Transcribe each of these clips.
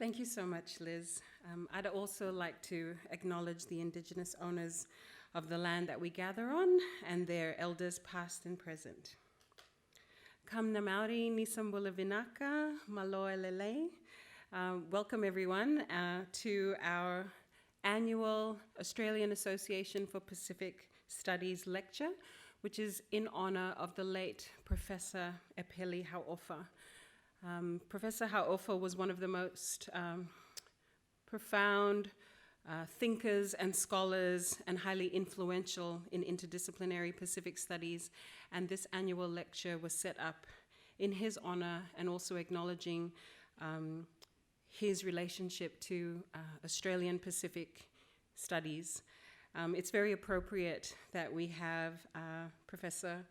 Thank you so much, Liz. I'd also like to acknowledge the Indigenous owners of the land that we gather on and their elders past and present. Kam na Maori ni sambula vinaka, maloa lele. Welcome everyone to our annual Australian Association for Pacific Studies lecture, which is in honor of the late Professor Epeli Hauʻofa. Professor Hauʻofa was one of the most profound thinkers and scholars and highly influential in interdisciplinary Pacific studies, and this annual lecture was set up in his honor and also acknowledging his relationship to Australian Pacific studies. It's very appropriate that we have Professor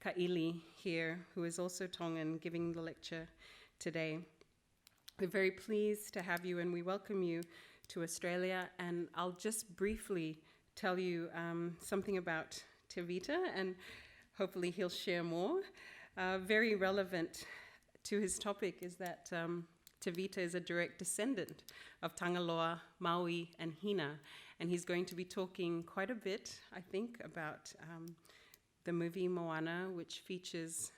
Kaʻili here, who is also Tongan, giving the lecture today. We're very pleased to have you and we welcome you to Australia, and I'll just briefly tell you something about Tēvita, and hopefully he'll share more. Very relevant to his topic is that Tēvita is a direct descendant of Tangaloa, Maui, and Hina, and he's going to be talking quite a bit, I think, about the movie Moana, which features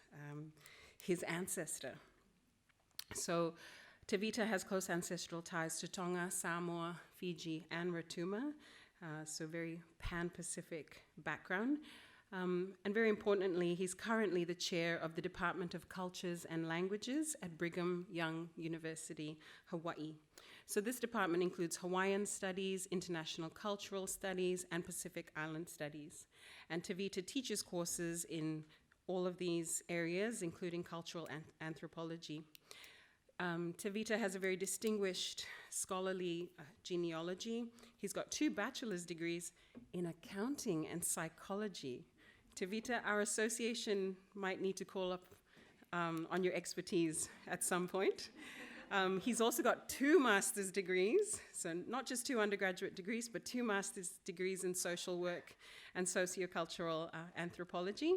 his ancestor. So Tēvita has close ancestral ties to Tonga, Samoa, Fiji, and Rotuma, so very pan-Pacific background. And very importantly, he's currently the chair of the Department of Cultures and Languages at Brigham Young University, Hawaii. So this department includes Hawaiian studies, international cultural studies, and Pacific Island studies. And Tēvita teaches courses in all of these areas, including cultural anthropology. Tēvita has a very distinguished scholarly genealogy. He's got 2 bachelor's degrees in accounting and psychology. Tēvita, our association might need to call up on your expertise at some point. He's also got 2 master's degrees, so not just 2 undergraduate degrees, but 2 master's degrees in social work and sociocultural anthropology.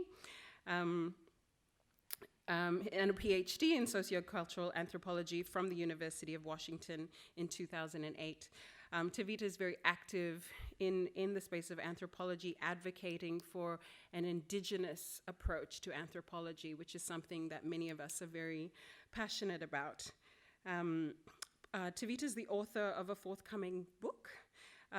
And a PhD in sociocultural anthropology from the University of Washington in 2008. Tēvita is very active in the space of anthropology, advocating for an indigenous approach to anthropology, which is something that many of us are very passionate about. Tēvita is the author of a forthcoming book,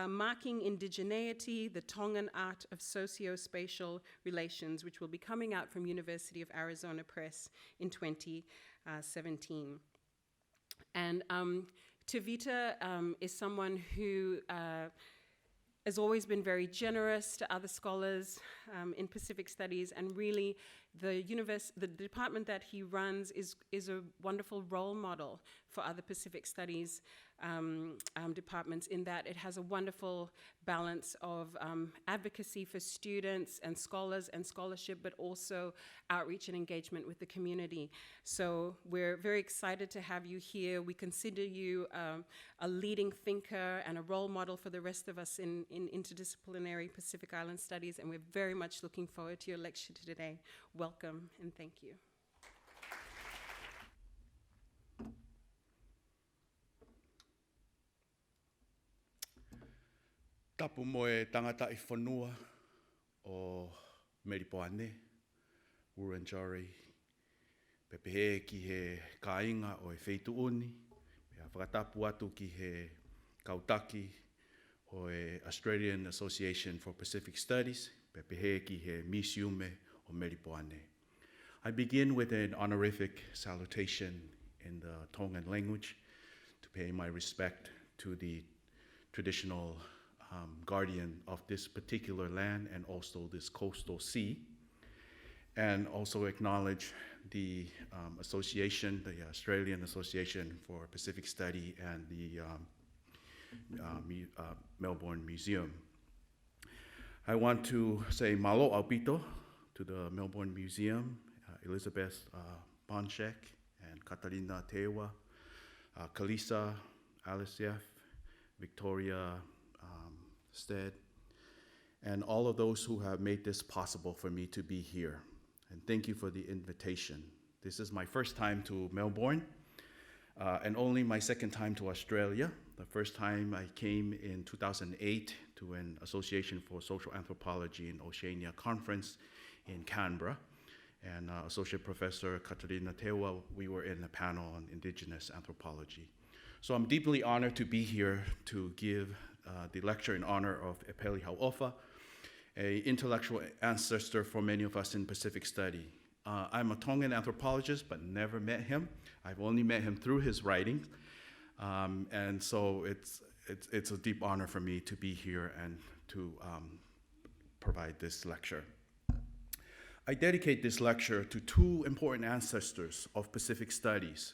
Marking Indigeneity, the Tongan Art of Socio-Spatial Relations, which will be coming out from University of Arizona Press in 2017. And Tēvita is someone who has always been very generous to other scholars in Pacific Studies, and really the department that he runs is a wonderful role model for other Pacific Studies departments, in that it has a wonderful balance of advocacy for students and scholars and scholarship, but also outreach and engagement with the community. So we're very excited to have you here. We consider you a leading thinker and a role model for the rest of us in interdisciplinary Pacific Island studies, and we're very much looking forward to your lecture today. Welcome and thank you. Tapu moe tangata I whanua o Meripoane, Wurundjeri, pepehe ki he kāinga o e wheituuni, pea whakatapu atu ki he kautaki o e Australian Association for Pacific Studies, pepehe ki he misiume o Meripoane. I begin with an honorific salutation in the Tongan language to pay my respect to the traditional guardian of this particular land and also this coastal sea, and also acknowledge the association, the Australian Association for Pacific Study, and the Melbourne Museum. I want to say malo aupito to the Melbourne Museum, Elizabeth Bonchek and Katarina Tewa, Kalisa Alisiev, Victoria Stead, and all of those who have made this possible for me to be here. And thank you for the invitation. This is my first time to Melbourne. and only my second time to Australia. The first time I came in 2008 to an Association for Social Anthropology in Oceania conference in Canberra. And Associate Professor Katarina Tewa, we were in a panel on Indigenous anthropology. So I'm deeply honored to be here to give the lecture in honor of Epeli Hauʻofa, an intellectual ancestor for many of us in Pacific study. I'm a Tongan anthropologist, but never met him. I've only met him through his writings. And so it's a deep honor for me to be here and to provide this lecture. I dedicate this lecture to two important ancestors of Pacific studies,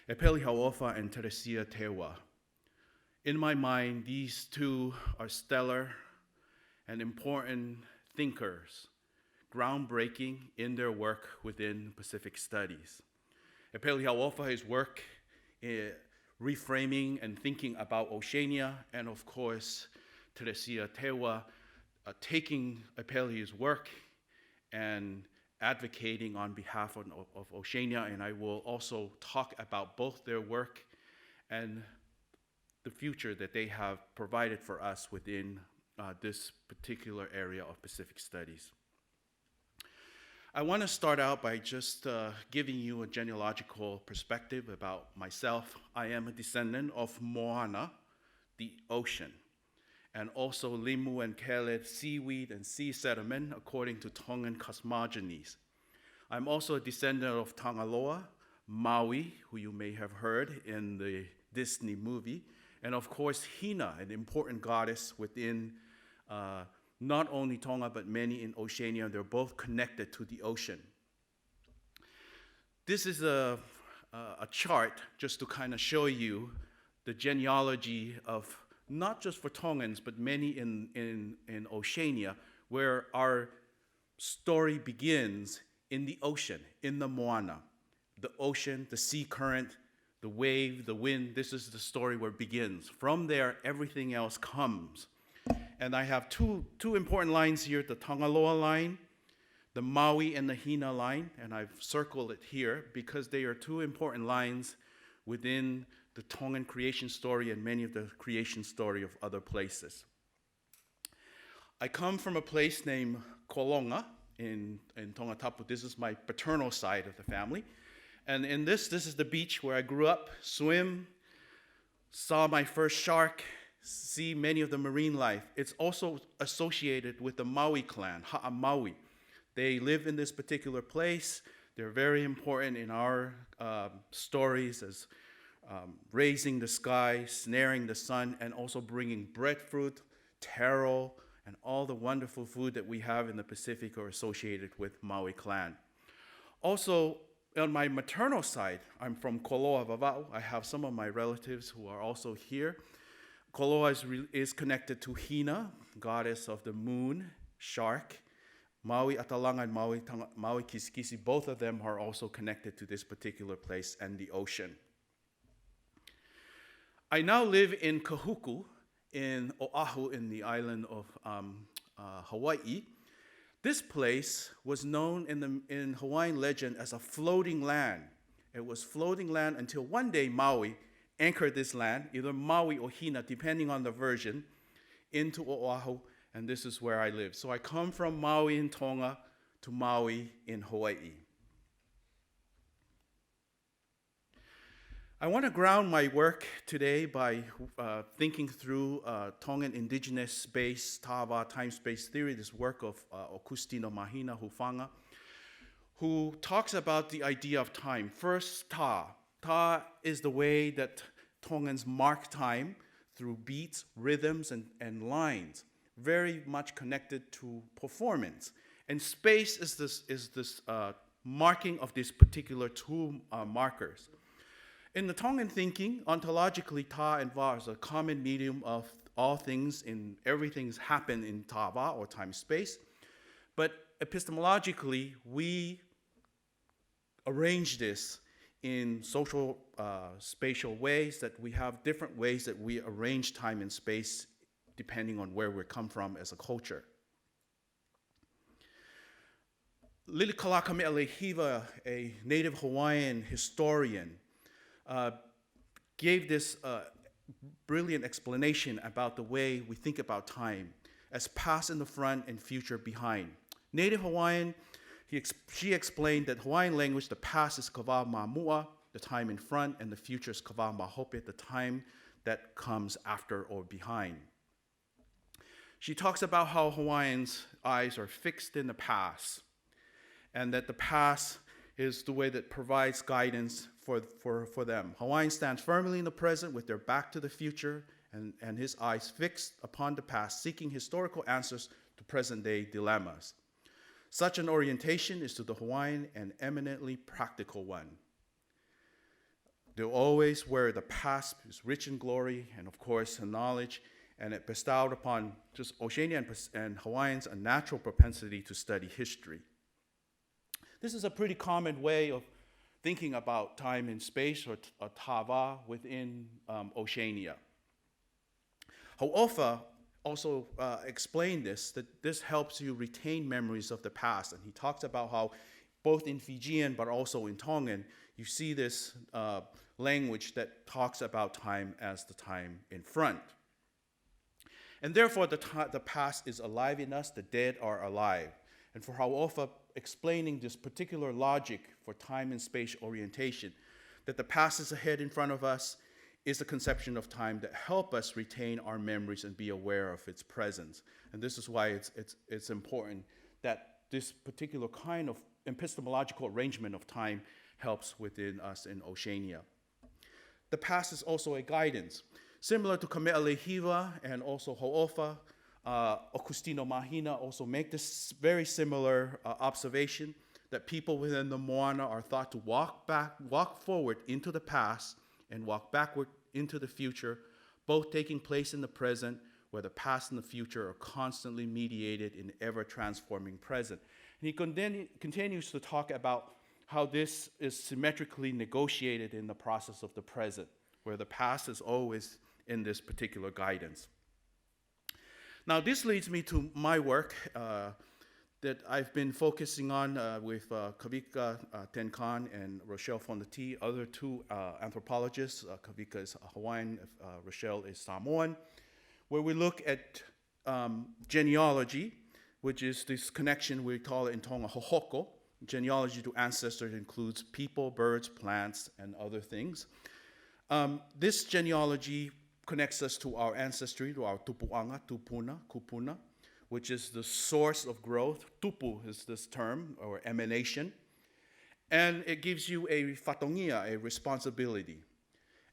Epeli Hauʻofa and Teresia Tewa. In my mind, these two are stellar and important thinkers, groundbreaking in their work within Pacific studies. Epeli Hauʻofa, his work reframing and thinking about Oceania, and of course, Teresia Tewa taking Epeli's work and advocating on behalf of Oceania, and I will also talk about both their work and the future that they have provided for us within this particular area of Pacific studies. I want to start out by just giving you a genealogical perspective about myself. I am a descendant of Moana, the ocean, and also limu and kele, seaweed and sea sediment, according to Tongan cosmogonies. I'm also a descendant of Tangaloa, Maui, who you may have heard in the Disney movie, and of course Hina, an important goddess within not only Tonga, but many in Oceania. They're both connected to the ocean. This is a chart just to kind of show you the genealogy of not just for Tongans, but many in Oceania, where our story begins in the ocean, in the Moana. The ocean, the sea current, the wave, the wind, this is the story where it begins. From there, everything else comes. And I have two important lines here, the Tangaloa line, the Maui and the Hina line, and I've circled it here because they are two important lines within the Tongan creation story and many of the creation story of other places. I come from a place named Kolonga in Tongatapu. This is my paternal side of the family. And in this is the beach where I grew up, swim, saw my first shark, see many of the marine life. It's also associated with the Maui clan, Ha'amaui. They live in this particular place. They're very important in our stories as raising the sky, snaring the sun, and also bringing breadfruit, taro, and all the wonderful food that we have in the Pacific are associated with Maui clan. Also, on my maternal side, I'm from Koloa Vava'u. I have some of my relatives who are also here. Koloa is connected to Hina, goddess of the moon, shark. Maui Atalanga and Maui Kisikisi, both of them are also connected to this particular place and the ocean. I now live in Kahuku, in Oahu, in the island of Hawai'i. This place was known in Hawaiian legend as a floating land. It was floating land until one day Maui anchored this land, either Maui or Hina, depending on the version, into Oahu, and this is where I live. So I come from Maui in Tonga to Maui in Hawaii. I want to ground my work today by thinking through Tongan indigenous-based Tāwā time-space theory, this work of Okustino Mahina Hufanga, who talks about the idea of time. First, Tā. Tā is the way that Tongans mark time through beats, rhythms, and lines, very much connected to performance. And space is this marking of these particular two markers. In the Tongan thinking, ontologically, Tā and Wā is a common medium of all things, in everything's happen in Tāwā or time-space. But epistemologically, we arrange this in social spatial ways, that we have different ways that we arrange time and space depending on where we come from as a culture. Lilikalakame'alehiva, a native Hawaiian historian, gave this brilliant explanation about the way we think about time as past in the front and future behind. Native Hawaiian, she explained that Hawaiian language, the past is kawa mamua, the time in front, and the future is kawa mahope, the time that comes after or behind. She talks about how Hawaiians' eyes are fixed in the past, and that the past is the way that provides guidance for them. Hawaiian stands firmly in the present with their back to the future and his eyes fixed upon the past, seeking historical answers to present-day dilemmas. Such an orientation is to the Hawaiian an eminently practical one. They'll always where the past is rich in glory and, of course, in knowledge, and it bestowed upon just Oceania and Hawaiians a natural propensity to study history. This is a pretty common way of thinking about time and space, or tava, within Oceania. Hauʻofa also explained this, that this helps you retain memories of the past. And he talks about how both in Fijian but also in Tongan, you see this language that talks about time as the time in front. And therefore, the past is alive in us, the dead are alive. And for Hauʻofa, explaining this particular logic for time and space orientation, that the past is ahead in front of us, is a conception of time that help us retain our memories and be aware of its presence. And this is why it's important that this particular kind of epistemological arrangement of time helps within us in Oceania. The past is also a guidance. Similar to Kame'alehiwa and also Hauʻofa, Okustino Mahina also make this very similar observation that people within the Moana are thought to walk forward into the past and walk backward into the future, both taking place in the present, where the past and the future are constantly mediated in ever-transforming present. And he continues to talk about how this is symmetrically negotiated in the process of the present, where the past is always in this particular guidance. Now, this leads me to my work that I've been focusing on with Kavika Tenkan and Rochelle Fondatie, other two anthropologists. Kavika is Hawaiian, Rochelle is Samoan, where we look at genealogy, which is this connection, we call it in Tonga hohoko. Genealogy to ancestors includes people, birds, plants, and other things. This genealogy connects us to our ancestry, to our tupuanga, tupuna, kupuna, which is the source of growth. Tupu is this term, or emanation. And it gives you a fatongia, a responsibility.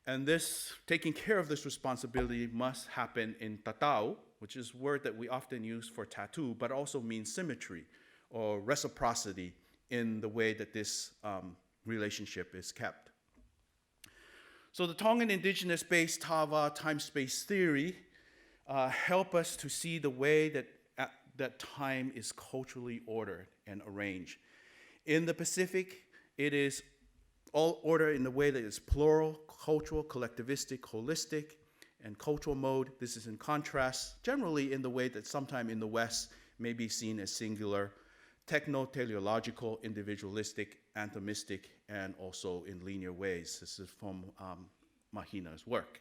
And this, taking care of this responsibility must happen in tatau, which is a word that we often use for tattoo, but also means symmetry or reciprocity in the way that this relationship is kept. So the Tongan indigenous-based Tava time-space theory help us to see the way that time is culturally ordered and arranged. In the Pacific, it is all ordered in the way that is plural, cultural, collectivistic, holistic, and cultural mode. This is in contrast, generally in the way that sometime in the West may be seen as singular, techno-teleological, individualistic, atomistic, and also in linear ways. This is from Mahina's work.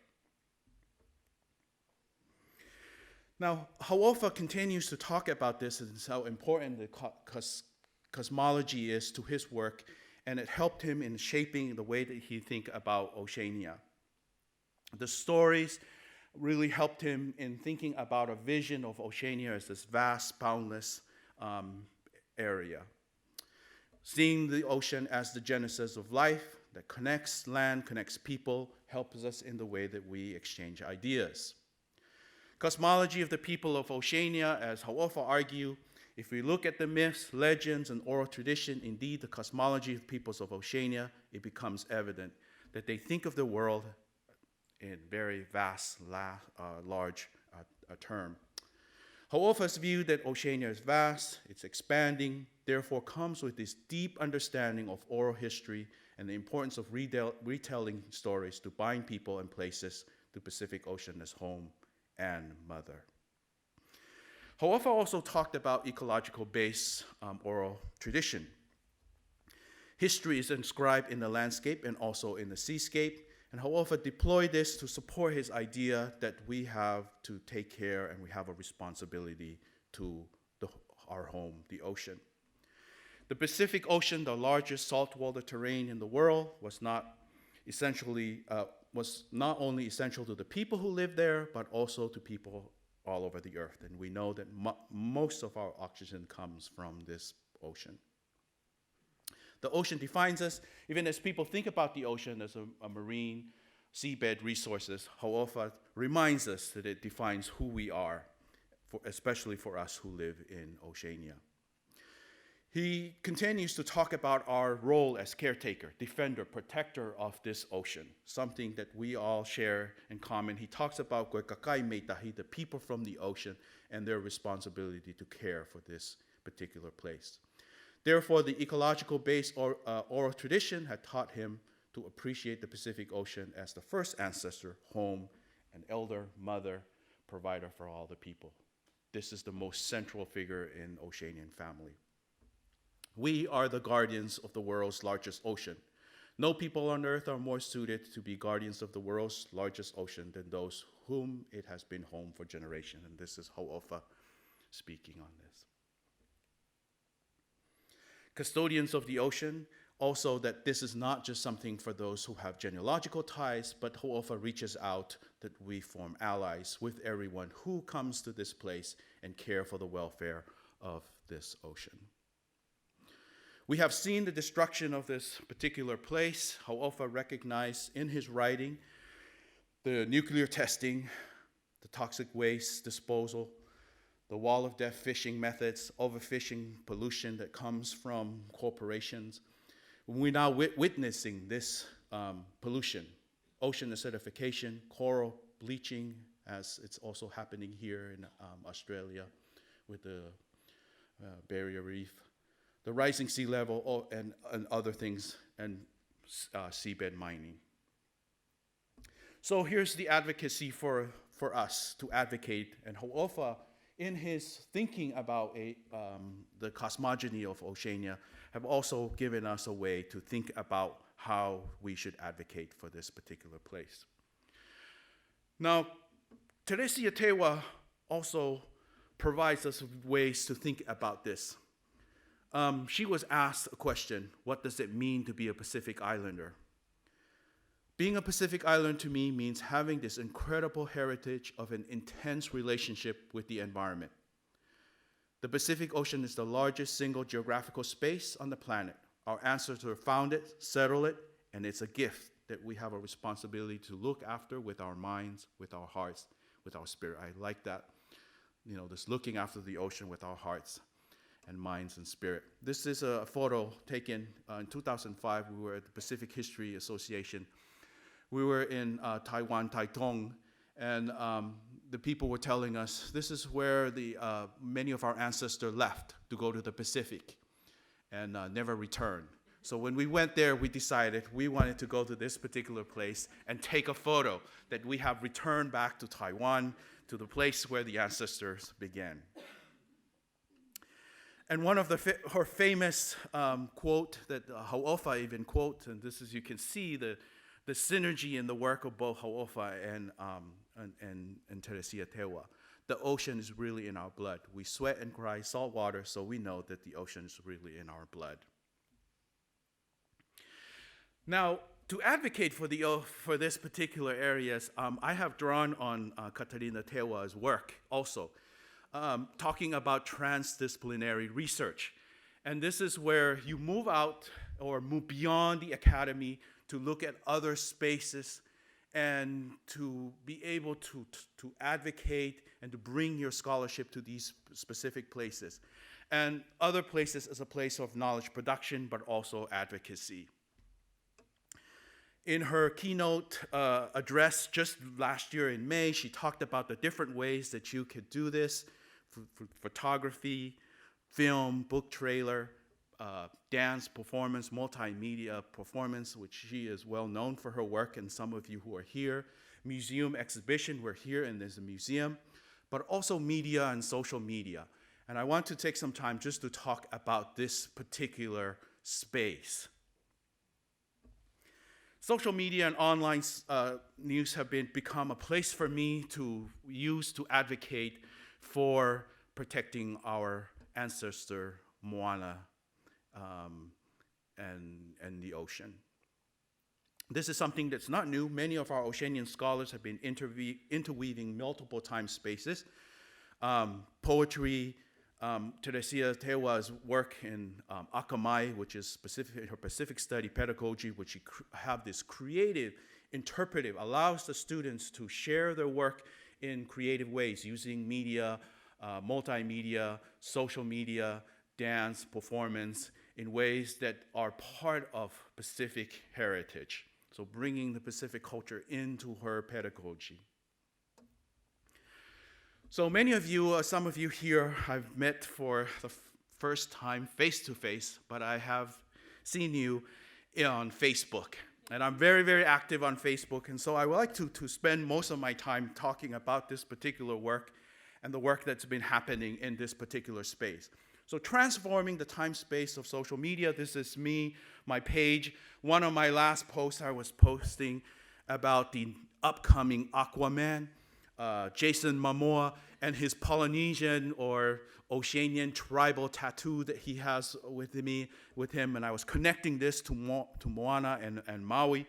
Now, Hauʻofa continues to talk about this and how important the cosmology is to his work, and it helped him in shaping the way that he thinks about Oceania. The stories really helped him in thinking about a vision of Oceania as this vast, boundless area. Seeing the ocean as the genesis of life that connects land, connects people, helps us in the way that we exchange ideas. Cosmology of the people of Oceania, as Hauʻofa argue, if we look at the myths, legends, and oral tradition, indeed the cosmology of peoples of Oceania, it becomes evident that they think of the world in very vast, large term. Hauʻofa's view that Oceania is vast, it's expanding, therefore comes with this deep understanding of oral history and the importance of retelling stories to bind people and places to Pacific Ocean as home and mother. Hauʻofa also talked about ecological-based oral tradition. History is inscribed in the landscape and also in the seascape, And Hauʻofa deployed this to support his idea that we have to take care and we have a responsibility to our home, the ocean. The Pacific Ocean, the largest saltwater terrain in the world, was not only essential to the people who live there, but also to people all over the earth. And we know that most of our oxygen comes from this ocean. The ocean defines us. Even as people think about the ocean as a marine seabed resources, Hauʻofa reminds us that it defines who we are, especially for us who live in Oceania. He continues to talk about our role as caretaker, defender, protector of this ocean, something that we all share in common. He talks about Goekakai Meitahi, the people from the ocean, and their responsibility to care for this particular place. Therefore, the ecological-based oral tradition had taught him to appreciate the Pacific Ocean as the first ancestor, home, an elder, mother, provider for all the people. This is the most central figure in Oceanian family. We are the guardians of the world's largest ocean. No people on earth are more suited to be guardians of the world's largest ocean than those whom it has been home for generations. And this is Hauʻofa speaking on this. Custodians of the ocean, also that this is not just something for those who have genealogical ties, but Hauʻofa reaches out that we form allies with everyone who comes to this place and care for the welfare of this ocean. We have seen the destruction of this particular place. Hauʻofa recognized in his writing the nuclear testing, the toxic waste disposal, the wall of death fishing methods, overfishing, pollution that comes from corporations. We're now witnessing this pollution, ocean acidification, coral bleaching, as it's also happening here in Australia with the barrier reef, the rising sea level, and other things, and seabed mining. So here's the advocacy for us to advocate, and Hauʻofa, in his thinking about the cosmogony of Oceania, have also given us a way to think about how we should advocate for this particular place. Now, Teresia Tewa also provides us ways to think about this. She was asked a question, what does it mean to be a Pacific Islander? Being a Pacific Islander to me means having this incredible heritage of an intense relationship with the environment. The Pacific Ocean is the largest single geographical space on the planet. Our ancestors found it, settled it, and it's a gift that we have a responsibility to look after with our minds, with our hearts, with our spirit. I like that, this looking after the ocean with our hearts and minds and spirit. This is a photo taken in 2005. We were at the Pacific History Association. We were in Taiwan, Taitung, and the people were telling us this is where many of our ancestors left to go to the Pacific and never returned. So when we went there, we decided we wanted to go to this particular place and take a photo that we have returned back to Taiwan, to the place where the ancestors began. And one of her famous quote that Hauʻofa even quotes, and this is, you can see the synergy in the work of both Hauʻofa and Teresia Tewa. The ocean is really in our blood. We sweat and cry salt water, so we know that the ocean is really in our blood. Now, to advocate for this particular areas, I have drawn on Katarina Tewa's work also, talking about transdisciplinary research. And this is where you move out or move beyond the academy to look at other spaces and to be able to advocate and to bring your scholarship to these specific places. And other places as a place of knowledge production, but also advocacy. In her keynote address just last year in May, she talked about the different ways that you could do this: photography, film, book trailer, dance performance, multimedia performance, which she is well known for her work, and some of you who are here, museum exhibition, we're here and there's a museum, but also media and social media. And I want to take some time just to talk about this particular space. Social media and online news have become a place for me to use to advocate for protecting our ancestor Moana and the ocean. This is something that's not new. Many of our Oceanian scholars have been interweaving multiple time spaces. Poetry, Teresia Tewa's work in Akamai, which is her Pacific study pedagogy, which she have this creative, interpretive, allows the students to share their work in creative ways using media, multimedia, social media, dance, performance, in ways that are part of Pacific heritage. So bringing the Pacific culture into her pedagogy. So many of you, some of you here, I've met for the first time face-to-face, but I have seen you on Facebook. And I'm very, very active on Facebook, and so I would like to spend most of my time talking about this particular work and the work that's been happening in this particular space. So transforming the time space of social media, this is me, my page. One of my last posts I was posting about the upcoming Aquaman, Jason Momoa, and his Polynesian or Oceanian tribal tattoo that he has with him, and I was connecting this to Moana and Maui.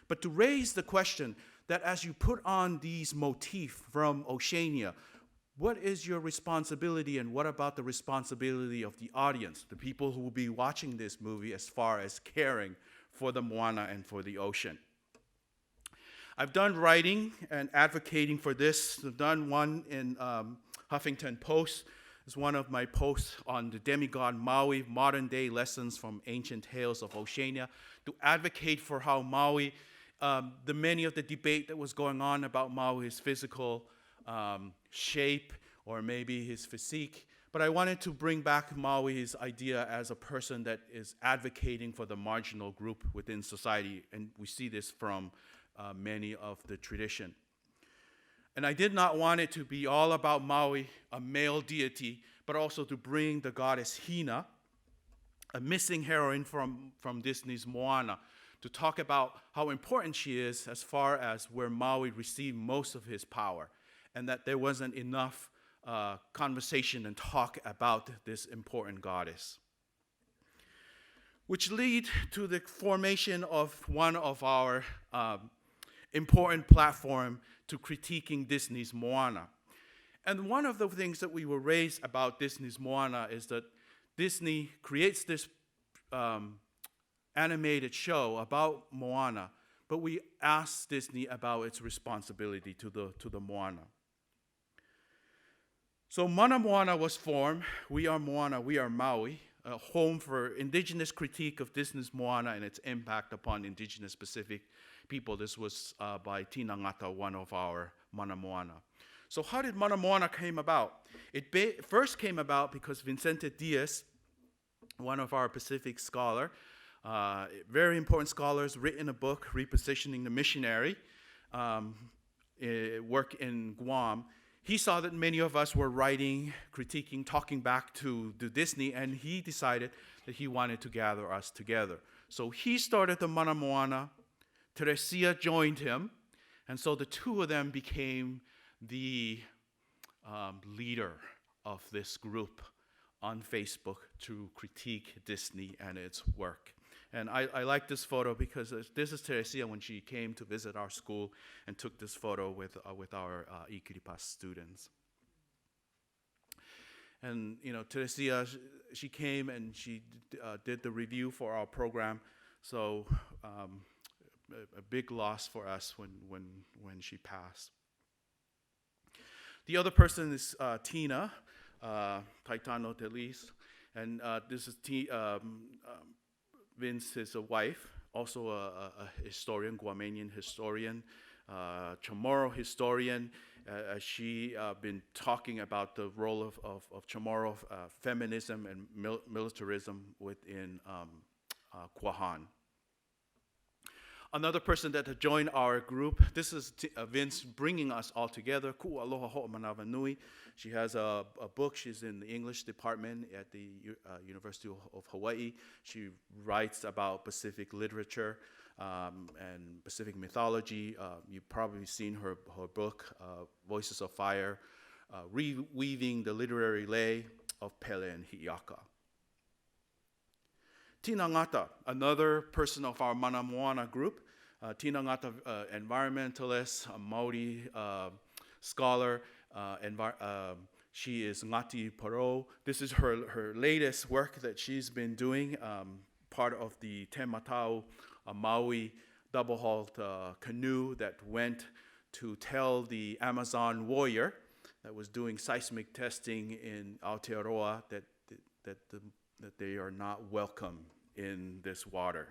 But to raise the question that as you put on these motifs from Oceania, what is your responsibility, and what about the responsibility of the audience, the people who will be watching this movie, as far as caring for the Moana and for the ocean? I've done writing and advocating for this. I've done one in Huffington Post. It's one of my posts on the demigod Maui, modern-day lessons from ancient tales of Oceania, to advocate for how Maui, many of the debate that was going on about Maui's physical shape, or maybe his physique. But I wanted to bring back Maui's idea as a person that is advocating for the marginal group within society, and we see this from many of the tradition. And I did not want it to be all about Maui, a male deity, but also to bring the goddess Hina, a missing heroine from Disney's Moana, to talk about how important she is as far as where Maui received most of his power, and that there wasn't enough conversation and talk about this important goddess. Which lead to the formation of one of our important platform to critiquing Disney's Moana. And one of the things that we were raised about Disney's Moana is that Disney creates this animated show about Moana, but we asked Disney about its responsibility to the Moana. So Mana Moana was formed. We are Moana, we are Maui, a home for indigenous critique of Disney's Moana and its impact upon indigenous Pacific people. This was by Tina Ngata, one of our Mana Moana. So how did Mana Moana came about? It first came about because Vicente Diaz, one of our Pacific scholar, very important scholars, written a book, Repositioning the Missionary, work in Guam. He saw that many of us were writing, critiquing, talking back to Disney, and he decided that he wanted to gather us together. So he started the Mana Moana. Teresia joined him, and so the two of them became the leader of this group on Facebook to critique Disney and its work. And I like this photo because this is Teresia when she came to visit our school and took this photo with our Ikiripas students. And Teresia, she came and she did the review for our program. So a big loss for us when she passed. The other person is Tina Taitano Telis, and this is Vince is a wife, also a historian, Guamanian historian, Chamorro historian. She been talking about the role of Chamorro feminism and militarism within Quahan. Another person that had joined our group, this is Vince bringing us all together. Ku aloha ho'omanawa nui. She has a book. She's in the English department at the University of Hawai'i. She writes about Pacific literature and Pacific mythology. You've probably seen her book, Voices of Fire, reweaving the literary lay of Pele and Hi'iaka. Tina Ngata, another person of our Mana Moana group. Tina Ngata, environmentalist, a Maori scholar. She is Ngati Paro. This is her latest work that she's been doing, part of the Te Matau Maui double-hulled canoe that went to tell the Amazon warrior that was doing seismic testing in Aotearoa that they are not welcome in this water.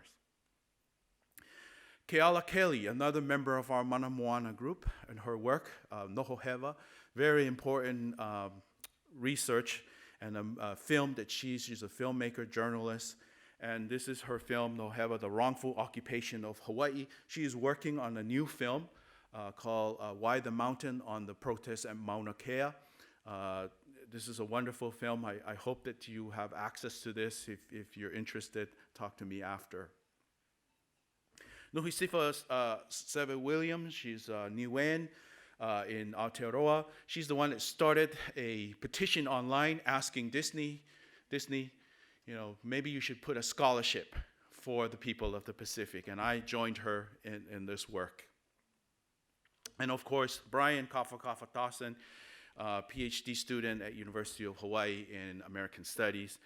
Keala Kelly, another member of our Mana Moana group, and her work, Noho Heva, very important research and a film that she's a filmmaker, journalist, and this is her film, Noho Heva, The Wrongful Occupation of Hawaii. She is working on a new film called Why the Mountain on the Protest at Mauna Kea. This is a wonderful film. I hope that you have access to this. If you're interested, talk to me after. Nuhisifa Seve Williams, she's Niuean in Aotearoa. She's the one that started a petition online asking Disney, maybe you should put a scholarship for the people of the Pacific. And I joined her in this work. And of course, Brian Kafakafatasan, PhD student at University of Hawaii in American Studies.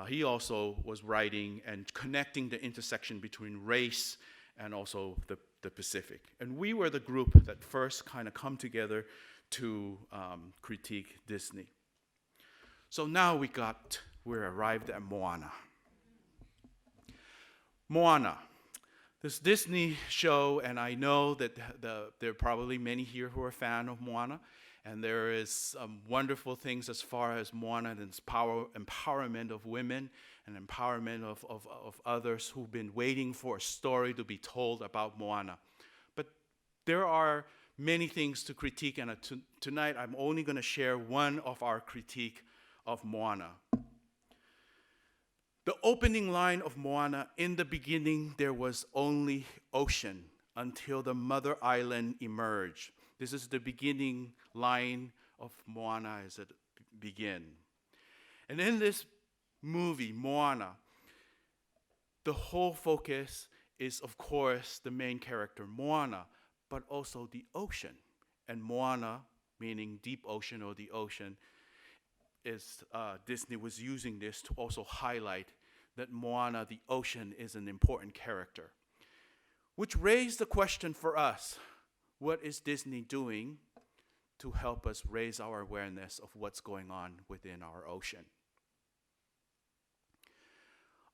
He also was writing and connecting the intersection between race and also the Pacific. And we were the group that first kind of come together to critique Disney. So now we're arrived at Moana. Moana, this Disney show, and I know that there are probably many here who are a fan of Moana, and there is wonderful things as far as Moana and its empowerment of women and empowerment of others who've been waiting for a story to be told about Moana. But there are many things to critique, and tonight I'm only going to share one of our critique of Moana. The opening line of Moana, in the beginning there was only ocean until the mother island emerged. This is the beginning line of Moana as it begins. And in this movie, Moana, the whole focus is, of course, the main character, Moana, but also the ocean. And Moana, meaning deep ocean or the ocean, is Disney was using this to also highlight that Moana, the ocean, is an important character. Which raised the question for us, what is Disney doing to help us raise our awareness of what's going on within our ocean?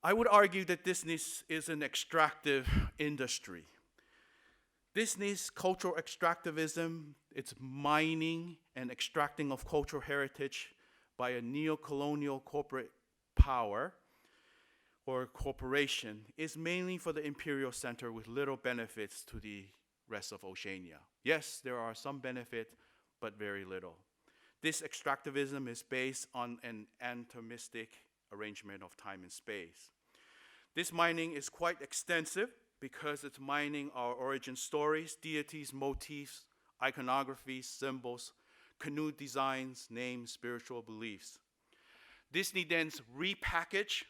I would argue that Disney is an extractive industry. Disney's cultural extractivism, its mining and extracting of cultural heritage by a neo-colonial corporate power or corporation, is mainly for the imperial center with little benefits to the rest of Oceania. Yes, there are some benefits, but very little. This extractivism is based on an atomistic arrangement of time and space. This mining is quite extensive because it's mining our origin stories, deities, motifs, iconography, symbols, canoe designs, names, spiritual beliefs. Disney then repackage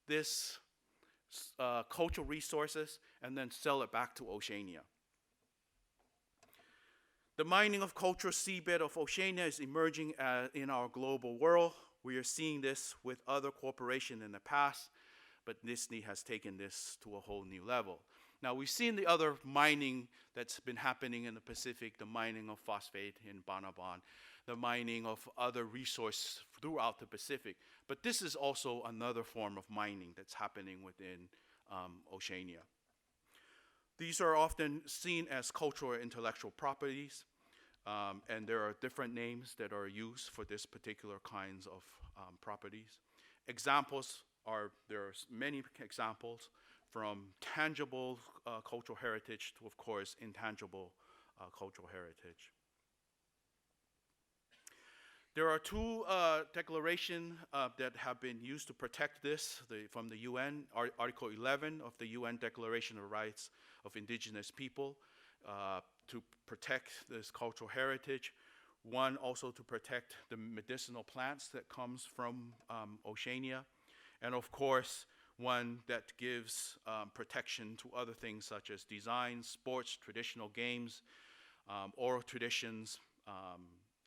this cultural resources and then sell it back to Oceania. The mining of cultural seabed of Oceania is emerging in our global world. We are seeing this with other corporations in the past, but Disney has taken this to a whole new level. Now, we've seen the other mining that's been happening in the Pacific, the mining of phosphate in Banabon, the mining of other resources throughout the Pacific. But this is also another form of mining that's happening within Oceania. These are often seen as cultural or intellectual properties, and there are different names that are used for this particular kinds of properties. Examples are, there are many examples. from tangible cultural heritage to, of course, intangible cultural heritage. There are two declarations that have been used to protect this from the UN, Article 11 of the UN Declaration of Rights of Indigenous People, to protect this cultural heritage. One, also to protect the medicinal plants that comes from Oceania. And of course, one that gives protection to other things such as design, sports, traditional games, oral traditions,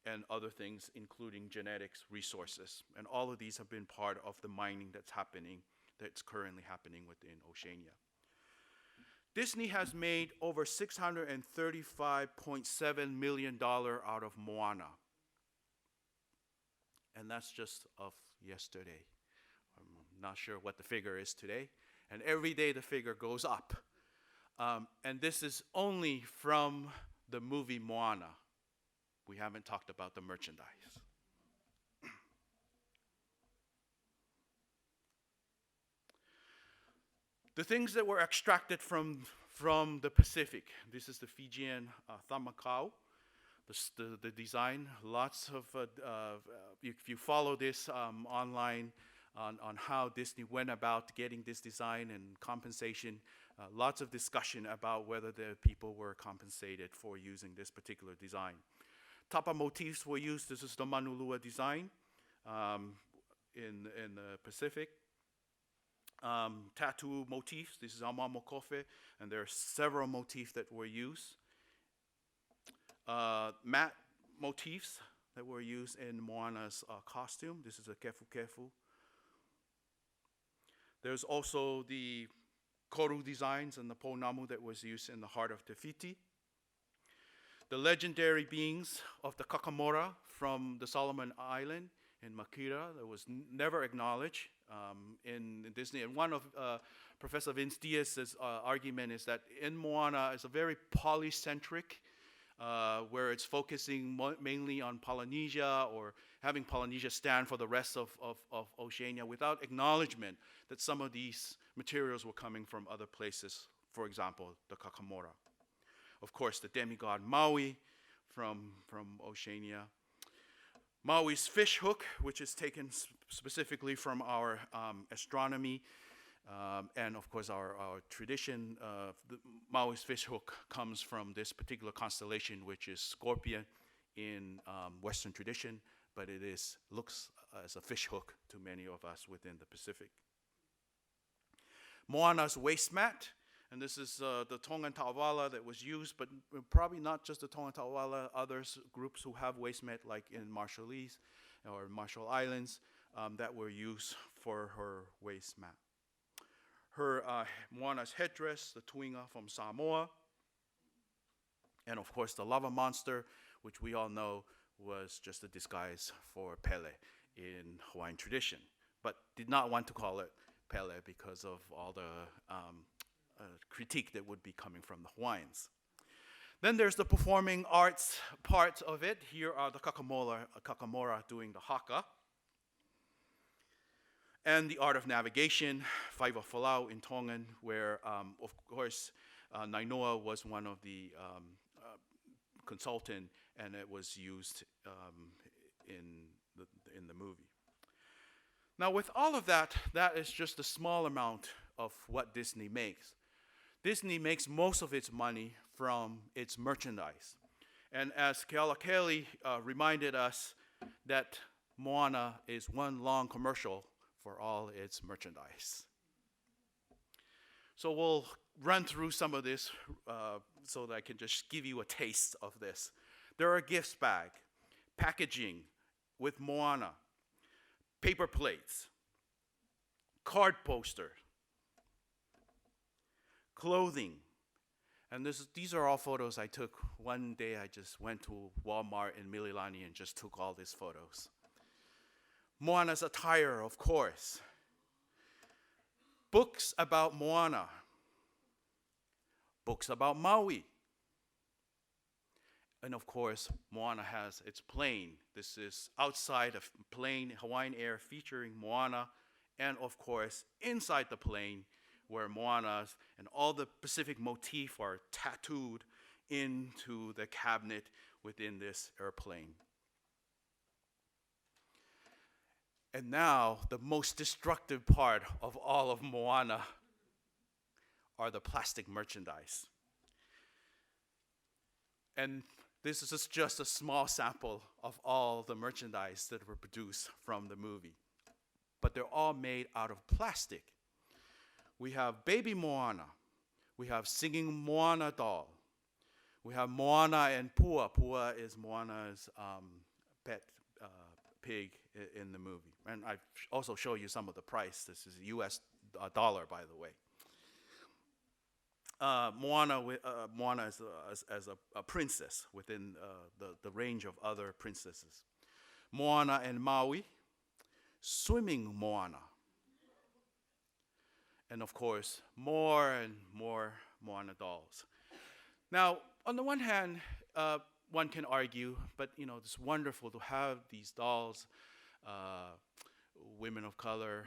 and other things, including genetics, resources. And all of these have been part of the mining that's currently happening within Oceania. Disney has made over $635.7 million out of Moana. And that's just of yesterday. I'm not sure what the figure is today. And every day the figure goes up. And this is only from the movie Moana. We haven't talked about the merchandise. The things that were extracted from the Pacific. This is the Fijian thamakau. The design, lots of, if you follow this online on how Disney went about getting this design and compensation, lots of discussion about whether the people were compensated for using this particular design. Tapa motifs were used. This is the Manulua design in the Pacific. Tattoo motifs. This is Amamokofe, and there are several motifs that were used. Mat motifs that were used in Moana's costume. This is a kefu kefu. There's also the koru designs and the pounamu that was used in the heart of Tēvita. The legendary beings of the Kakamora from the Solomon Island in Makira that was never acknowledged in Disney. And one of Professor Vince Diaz's argument is that in Moana is a very polycentric, where it's focusing mainly on Polynesia or having Polynesia stand for the rest of Oceania without acknowledgement that some of these materials were coming from other places, for example, the Kakamora. Of course, the demigod Maui from Oceania. Maui's fish hook, which is taken specifically from our astronomy, and of course our tradition. Maui's fish hook comes from this particular constellation, which is Scorpion in Western tradition, but it looks as a fish hook to many of us within the Pacific. Moana's waist mat. And this is the Tongan Tauwala that was used, but probably not just the Tongan Tauwala, others groups who have waist mat like in Marshallese or Marshall Islands that were used for her waist mat. Her Moana's headdress, the tuinga from Samoa, and of course the lava monster, which we all know was just a disguise for Pele in Hawaiian tradition, but did not want to call it Pele because of all the critique that would be coming from the Hawaiians. Then there's the performing arts part of it. Here are the kakamora doing the haka. And the art of navigation, Whaiwa Falau in Tongan, where, of course, Nainoa was one of the consultant, and it was used in the movie. Now, with all of that, that is just a small amount of what Disney makes. Disney makes most of its money from its merchandise. And as Kealakele reminded us, that Moana is one long commercial for all its merchandise. So we'll run through some of this so that I can just give you a taste of this. There are gift bag, packaging with Moana, paper plates, card poster, clothing. And these are all photos I took. One day I just went to Walmart in Mililani and just took all these photos. Moana's attire, of course. Books about Moana. Books about Maui. And of course, Moana has its plane. This is outside of plane, Hawaiian Air featuring Moana. And of course, inside the plane, where Moana's and all the Pacific motif are tattooed into the cabinet within this airplane. And now, the most destructive part of all of Moana are the plastic merchandise. And this is just a small sample of all the merchandise that were produced from the movie. But they're all made out of plastic. We have baby Moana. We have singing Moana doll. We have Moana and Pua. Pua is Moana's pet pig in the movie. And I also show you some of the price. This is US dollar, by the way. Moana is as a princess within the range of other princesses. Moana and Maui, swimming Moana. And of course, more and more Moana dolls. Now, on the one hand, one can argue, but it's wonderful to have these dolls, women of color,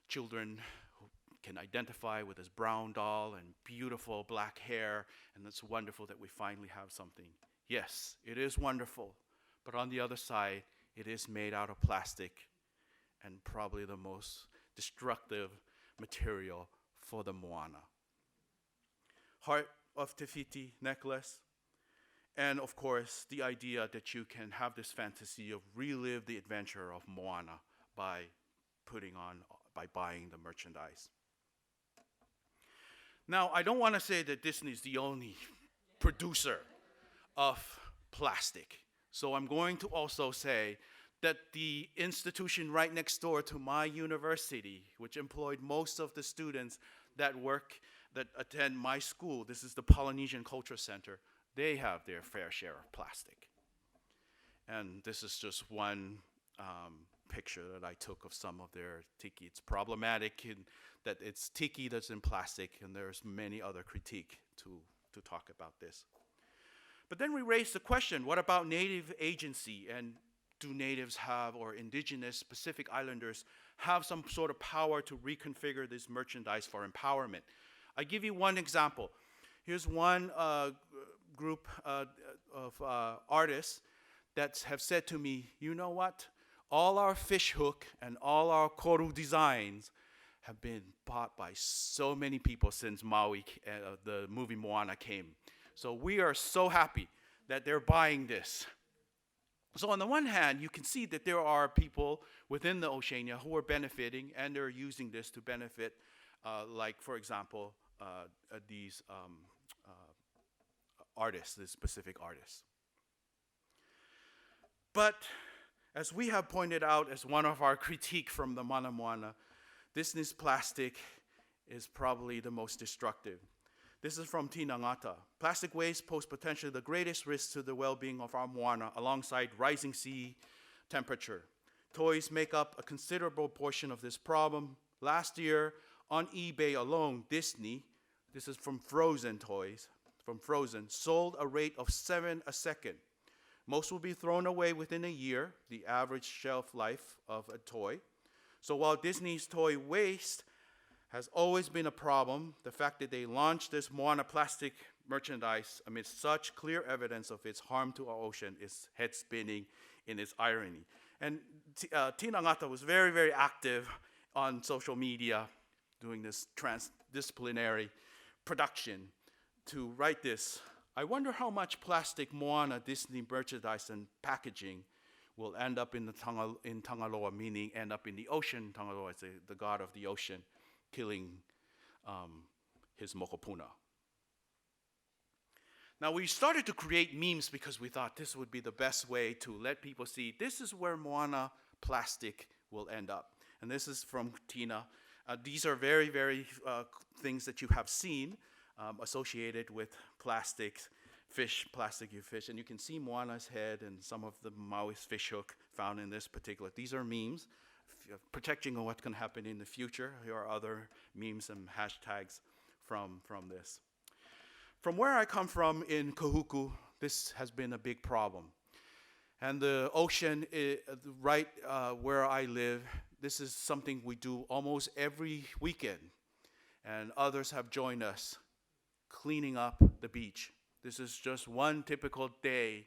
children who can identify with this brown doll and beautiful black hair, and it's wonderful that we finally have something. Yes, it is wonderful, but on the other side, it is made out of plastic and probably the most destructive material for the Moana. Heart of Tēvita necklace, and of course, the idea that you can have this fantasy of relive the adventure of Moana by buying the merchandise. Now, I don't want to say that Disney is the only producer of plastic. So I'm going to also say that the institution right next door to my university, which employed most of the students that attend my school, this is the Polynesian Culture Center, they have their fair share of plastic. And this is just one picture that I took of some of their tiki. It's problematic in that it's tiki that's in plastic, and there's many other critique to talk about this. But then we raised the question, what about native agency, and do natives have, or indigenous Pacific Islanders have some sort of power to reconfigure this merchandise for empowerment? I give you one example. Here's one group of artists that have said to me, you know what? All our fish hook and all our koru designs have been bought by so many people since the movie Moana came. So we are so happy that they're buying this. So on the one hand, you can see that there are people within the Oceania who are benefiting, and they're using this to benefit, like, for example, these artists, these specific artists. But as we have pointed out as one of our critique from the Mana Moana, Disney's plastic is probably the most destructive. This is from Tina Ngata. Plastic waste pose potentially the greatest risk to the well-being of our Moana alongside rising sea temperature. Toys make up a considerable portion of this problem. Last year, on eBay alone, Disney, this is from Frozen toys, from Frozen, sold a rate of 7 a second. Most will be thrown away within a year, the average shelf life of a toy. So while Disney's toy waste has always been a problem, the fact that they launched this Moana plastic merchandise amidst such clear evidence of its harm to our ocean is head-spinning in its irony. And Tina Ngata was very, very active on social media doing this transdisciplinary production to write this. I wonder how much plastic Moana Disney merchandise and packaging will end up in Tangaloa, meaning end up in the ocean. Tangaloa is the god of the ocean, killing his mokopuna. Now, we started to create memes because we thought this would be the best way to let people see this is where Moana plastic will end up. And this is from Tina. These are very, very things that you have seen associated with plastics, plastic fish. And you can see Moana's head and some of the Maui's fish hook found in this particular. These are memes protecting on what's going to happen in the future. Here are other memes and hashtags from this. From where I come from in Kahuku, this has been a big problem. And the ocean, right where I live, this is something we do almost every weekend. and others have joined us cleaning up the beach. This is just one typical day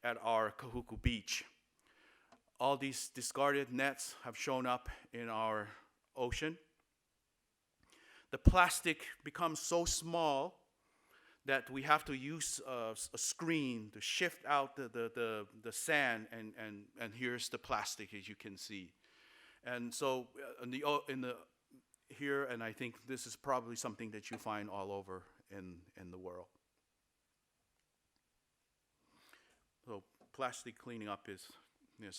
at our Kahuku Beach. All these discarded nets have shown up in our ocean. The plastic becomes so small that we have to use a screen to shift out the sand, and here's the plastic, as you can see. And so here, and I think this is probably something that you find all over in the world. So plastic cleaning up is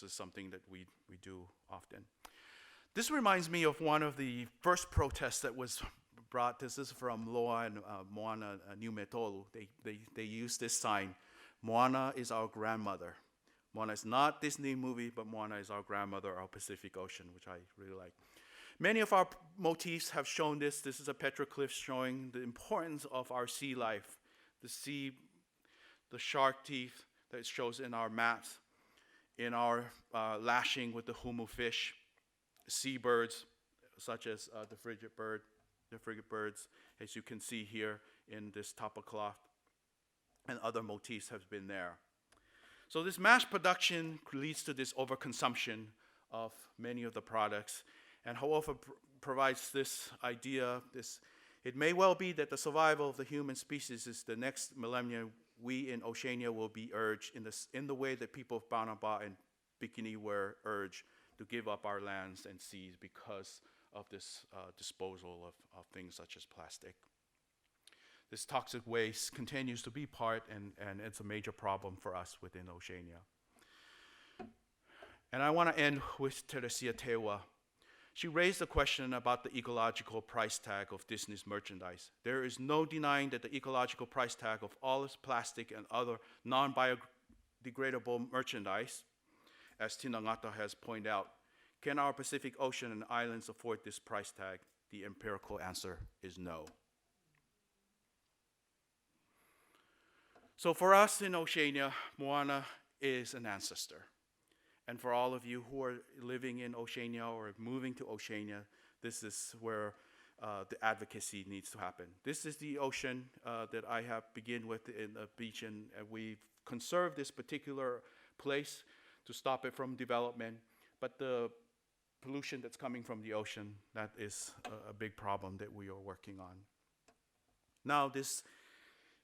something that we do often. This reminds me of one of the first protests that was brought. This is from Loa and Moana, New Metolu. They used this sign: Moana is our grandmother. Moana is not Disney movie, but Moana is our grandmother, our Pacific Ocean, which I really like. Many of our motifs have shown this. This is a petroglyph showing the importance of our sea life, the sea, the shark teeth that it shows in our mats, in our lashing with the humu fish, seabirds such as the frigate birds, as you can see here in this tapa cloth, and other motifs have been there. So this mass production leads to this overconsumption of many of the products, and Hauʻofa provides this idea, it may well be that the survival of the human species is the next millennium. We in Oceania will be urged in the way that people of Banaba and Bikini were urged to give up our lands and seas because of this disposal of things such as plastic. This toxic waste continues to be part, and it's a major problem for us within Oceania. And I want to end with Teresia Tewa. She raised a question about the ecological price tag of Disney's merchandise. There is no denying that the ecological price tag of all this plastic and other non-biodegradable merchandise, as Tina Ngata has pointed out. Can our Pacific Ocean and islands afford this price tag? The empirical answer is no. So for us in Oceania, Moana is an ancestor. And for all of you who are living in Oceania or moving to Oceania, this is where the advocacy needs to happen. This is the ocean that I have begun with in the beach, and we've conserved this particular place to stop it from development. But the pollution that's coming from the ocean, that is a big problem that we are working on. Now, this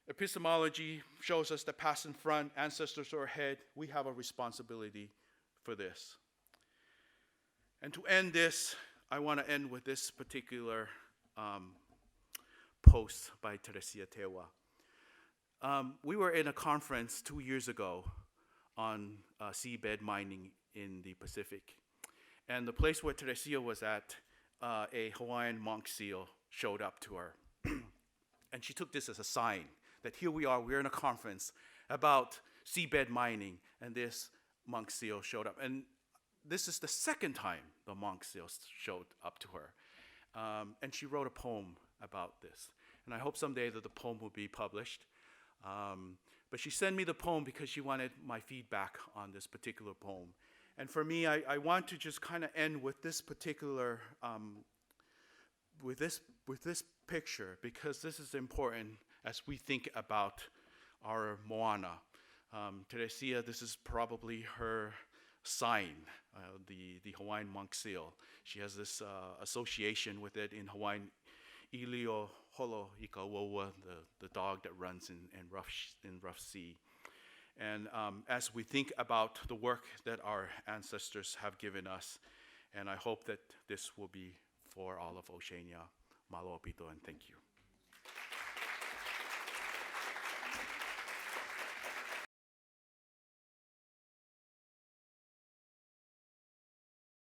epistemology shows us the past and front, ancestors are ahead. We have a responsibility for this. And to end this, I want to end with this particular post by Teresia Tewa. We were in a conference 2 years ago on seabed mining in the Pacific. And the place where Teresia was at, a Hawaiian monk seal showed up to her. And she took this as a sign that here we are, we're in a conference about seabed mining, and this monk seal showed up. And this is the second time the monk seal showed up to her. And she wrote a poem about this. And I hope someday that the poem will be published. But she sent me the poem because she wanted my feedback on this particular poem. And for me, I want to just kind of end with this particular, with this picture, because this is important as we think about our Moana. Teresia, this is probably her sign, the Hawaiian monk seal. She has this association with it in Hawaiian, Ilio Holo Ikawoa, the dog that runs in rough sea. And as we think about the work that our ancestors have given us, and I hope that this will be for all of Oceania. Malo pito, and thank you.